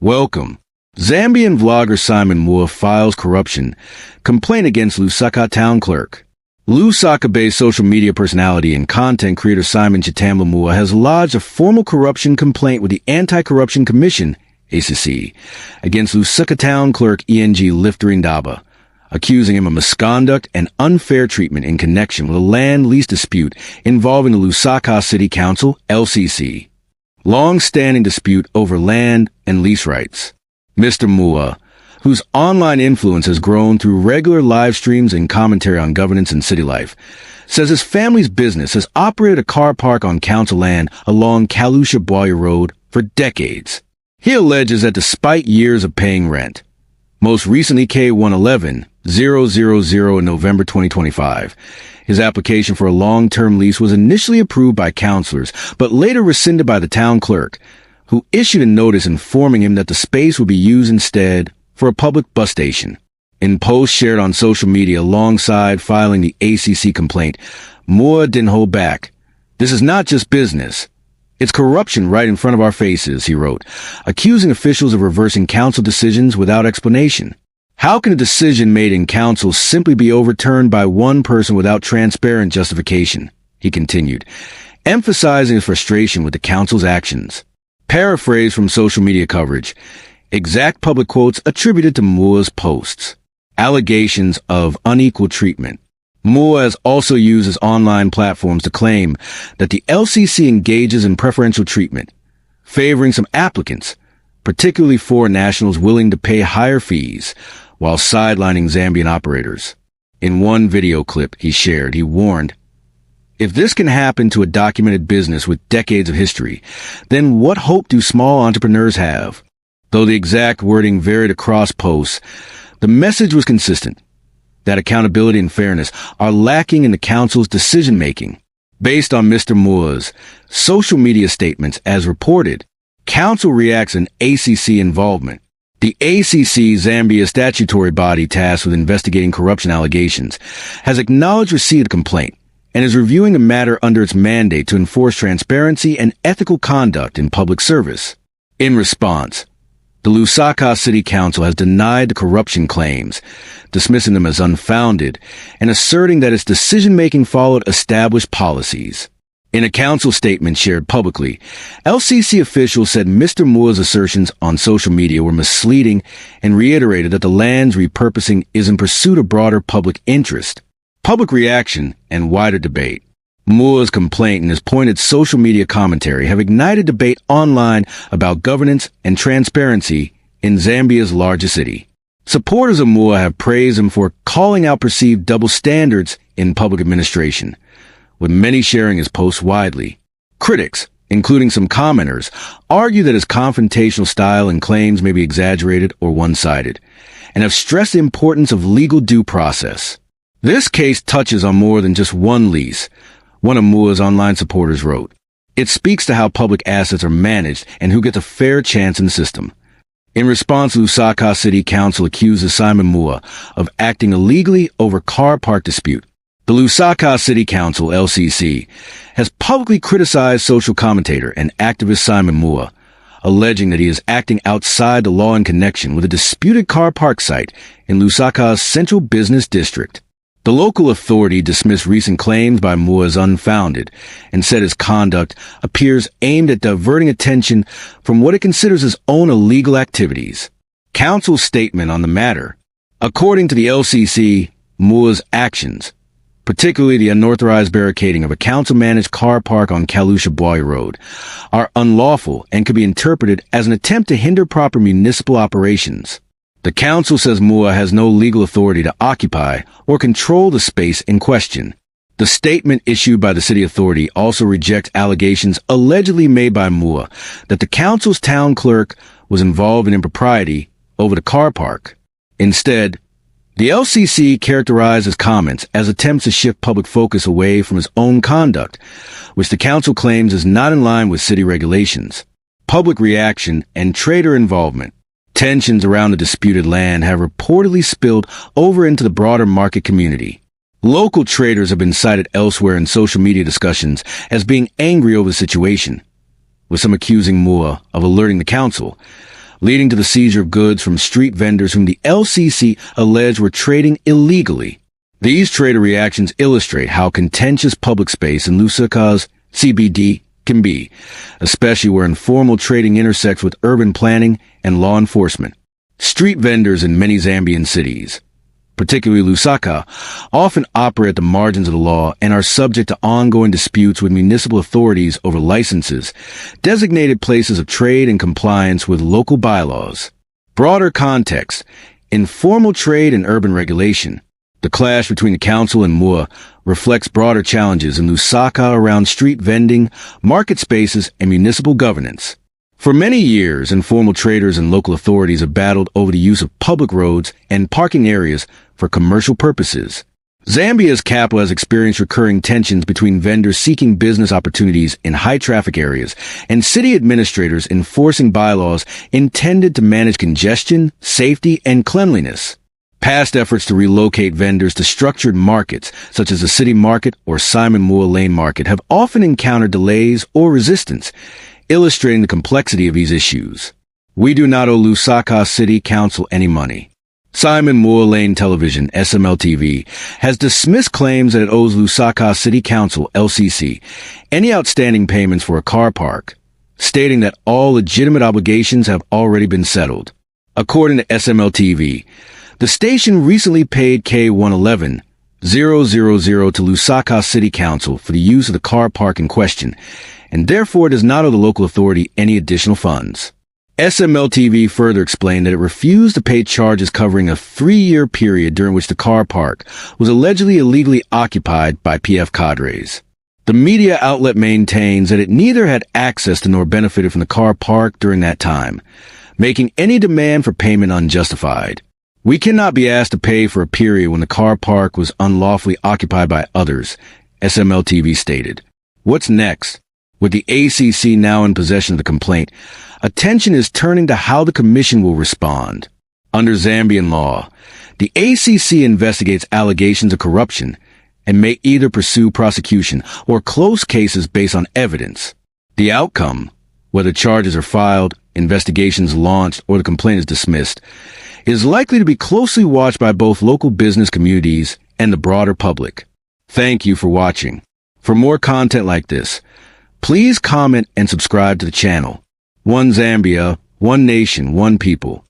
Welcome. Zambian vlogger Simon Mwewa files corruption complaint against Lusaka town clerk. Lusaka-based social media personality and content creator Simon Mwewa has lodged a formal corruption complaint with the Anti-Corruption Commission, ACC, against Lusaka town clerk Lifterindaba, accusing him of misconduct and unfair treatment in connection with a land lease dispute involving the Lusaka City Council, LCC. Long-standing dispute over land and lease rights. Mr. Mwewa, whose online influence has grown through regular live streams and commentary on governance and city life, says his family's business has operated a car park on council land along Kalusha Boya Road for decades. He alleges that despite years of paying rent, most recently K11-000 in November 2025, his application for a long-term lease was initially approved by councilors, but later rescinded by the town clerk, who issued a notice informing him that the space would be used instead for a public bus station. In posts shared on social media alongside filing the ACC complaint, Mwewa didn't hold back. "This is not just business. It's corruption right in front of our faces," he wrote, accusing officials of reversing council decisions without explanation. "How can a decision made in council simply be overturned by one person without transparent justification?" he continued, emphasizing his frustration with the council's actions. Paraphrase from social media coverage. Exact public quotes attributed to Mwewa's posts. Allegations of unequal treatment. Mwewa has also used his online platforms to claim that the LCC engages in preferential treatment, favoring some applicants, particularly foreign nationals willing to pay higher fees, while sidelining Zambian operators. In one video clip he shared, he warned, "If this can happen to a documented business with decades of history, then what hope do small entrepreneurs have?" Though the exact wording varied across posts, the message was consistent, that accountability and fairness are lacking in the council's decision-making. Based on Mr. Mwewa's social media statements as reported, council reacts in ACC involvement. The ACC, Zambia statutory body tasked with investigating corruption allegations, has acknowledged receipt of the complaint and is reviewing the matter under its mandate to enforce transparency and ethical conduct in public service. In response, the Lusaka City Council has denied the corruption claims, dismissing them as unfounded and asserting that its decision-making followed established policies. In a council statement shared publicly, LCC officials said Mr. Mwewa's assertions on social media were misleading and reiterated that the land's repurposing is in pursuit of broader public interest, public reaction, and wider debate. Mwewa's complaint and his pointed social media commentary have ignited debate online about governance and transparency in Zambia's largest city. Supporters of Mwewa have praised him for calling out perceived double standards in public administration, with many sharing his posts widely. Critics, including some commenters, argue that his confrontational style and claims may be exaggerated or one-sided, and have stressed the importance of legal due process. "This case touches on more than just one lease," one of Mwewa's online supporters wrote. "It speaks to how public assets are managed and who gets a fair chance in the system." In response, Lusaka City Council accuses Simon Mwewa of acting illegally over car park dispute. The Lusaka City Council, LCC, has publicly criticized social commentator and activist Simon Mwewa, alleging that he is acting outside the law in connection with a disputed car park site in Lusaka's central business district. The local authority dismissed recent claims by Mwewa as unfounded and said his conduct appears aimed at diverting attention from what it considers his own illegal activities. Council's statement on the matter. According to the LCC, Mwewa's actions, particularly the unauthorized barricading of a council-managed car park on Kalusha Boya Road, are unlawful and could be interpreted as an attempt to hinder proper municipal operations. The council says Mwewa has no legal authority to occupy or control the space in question. The statement issued by the city authority also rejects allegations allegedly made by Mwewa that the council's town clerk was involved in impropriety over the car park. Instead, the LCC characterized his comments as attempts to shift public focus away from his own conduct, which the council claims is not in line with city regulations. Public reaction and trader involvement. Tensions around the disputed land have reportedly spilled over into the broader market community. Local traders have been cited elsewhere in social media discussions as being angry over the situation, with some accusing Mwewa of alerting the council, leading to the seizure of goods from street vendors whom the LCC alleged were trading illegally. These trader reactions illustrate how contentious public space in Lusaka's CBD can be, especially where informal trading intersects with urban planning and law enforcement. Street vendors in many Zambian cities, particularly Lusaka, often operate at the margins of the law and are subject to ongoing disputes with municipal authorities over licenses, designated places of trade, and compliance with local bylaws. Broader context: informal trade and urban regulation. The clash between the council and Mwewa reflects broader challenges in Lusaka around street vending, market spaces, and municipal governance. For many years, informal traders and local authorities have battled over the use of public roads and parking areas for commercial purposes. Zambia's capital has experienced recurring tensions between vendors seeking business opportunities in high-traffic areas and city administrators enforcing bylaws intended to manage congestion, safety, and cleanliness. Past efforts to relocate vendors to structured markets, such as the City Market or Simon Mwewa Lane Market, have often encountered delays or resistance, illustrating the complexity of these issues. We do not owe Lusaka City Council any money. Simon Mwewa Lane Television, SML-TV, has dismissed claims that it owes Lusaka City Council, LCC, any outstanding payments for a car park, stating that all legitimate obligations have already been settled. According to SML-TV, the station recently paid K111,000 to Lusaka City Council for the use of the car park in question, and therefore does not owe the local authority any additional funds. SML-TV further explained that it refused to pay charges covering a 3-year period during which the car park was allegedly illegally occupied by PF cadres. The media outlet maintains that it neither had access to nor benefited from the car park during that time, making any demand for payment unjustified. We cannot be asked to pay for a period when the car park was unlawfully occupied by others, SML-TV stated. What's next? With the ACC now in possession of the complaint, attention is turning to how the Commission will respond. Under Zambian law, the ACC investigates allegations of corruption and may either pursue prosecution or close cases based on evidence. The outcome, whether charges are filed, investigations launched, or the complaint is dismissed, is likely to be closely watched by both local business communities and the broader public. Thank you for watching. For more content like this, please comment and subscribe to the channel. One Zambia, one nation, one people.